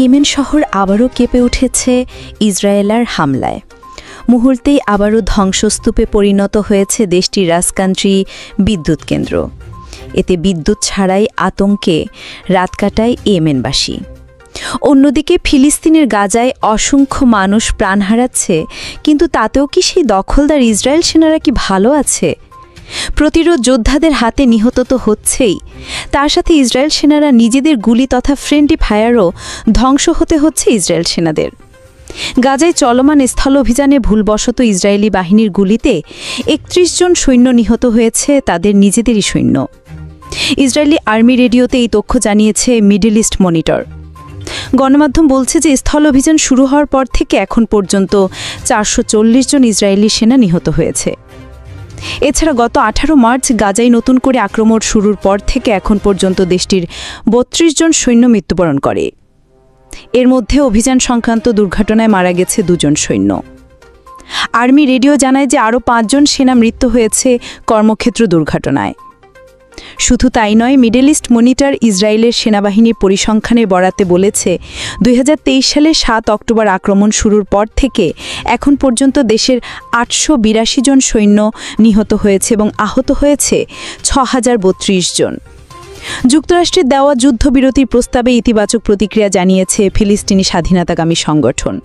Yemen শহর আবারও কেঁপে উঠেছে ইসরায়েলের হামলায়। মুহূর্তেই আবারও ধ্বংসস্তূপে পরিণত হয়েছে দেশটির রাজকান্ত্রী বিদ্যুৎ কেন্দ্র। এতে বিদ্যুৎ ছাড়াই আতঙ্কে রাত কাটায় ইয়েমেনবাসী। অন্যদিকে ফিলিস্তিনের গাজায় অসংখ্য মানুষ প্রাণ হারাচ্ছে, কিন্তু তাতেও কি সেই দখলদার ইসরায়েল সেনারা কি ভালো আছে? প্রতিরোধ যোদ্ধাদের হাতে নিহত তো হচ্ছেই, তার সাথে ইসরায়েল সেনারা নিজেদের গুলি তথা ফ্রেন্ডলি ফায়ারও ধ্বংস হতে হচ্ছে ইসরায়েল সেনাদের। গাজায় চলমান স্থল অভিযানে ভুলবশত ইসরায়েলি বাহিনীর গুলিতে ৩১ জন সৈন্য নিহত হয়েছে, তাদের নিজেদেরই সৈন্য। ইসরায়েলি আর্মি রেডিওতে এই তথ্য জানিয়েছে মিডল ইস্ট মনিটর। গণমাধ্যম বলছে যে স্থল অভিযান শুরু হওয়ার পর থেকে এখন পর্যন্ত ৪৪০ জন ইসরায়েলি সেনা নিহত হয়েছে। এছাড়া গত ১৮ মার্চ গাজায় নতুন করে আক্রমণ শুরুর পর থেকে এখন পর্যন্ত দেশটির ৩২ জন সৈন্য মৃত্যুবরণ করে। এর মধ্যে অভিযান সংক্রান্ত দুর্ঘটনায় মারা গেছে ২ জন সৈন্য। আর্মি রেডিও জানায় যে আরও ৫ জন সেনা মৃত্যু হয়েছে কর্মক্ষেত্র দুর্ঘটনায়। শুধু তাই নয়, মিডল ইস্ট মনিটর ইসরায়েলের সেনাবাহিনীর পরিসংখ্যানের বরাতে বলেছে ২০২৩ সালের ৭ অক্টোবর আক্রমণ শুরুর পর থেকে এখন পর্যন্ত দেশের ৮৮২ জন সৈন্য নিহত হয়েছে এবং আহত হয়েছে ৬০৩২ জন। যুক্তরাষ্ট্রের দেওয়া যুদ্ধবিরতির প্রস্তাবে ইতিবাচক প্রতিক্রিয়া জানিয়েছে ফিলিস্তিনি স্বাধীনতাকামী সংগঠন।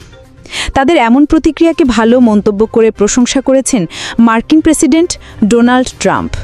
তাদের এমন প্রতিক্রিয়াকে ভালো মন্তব্য করে প্রশংসা করেছেন মার্কিন প্রেসিডেন্ট ডোনাল্ড ট্রাম্প।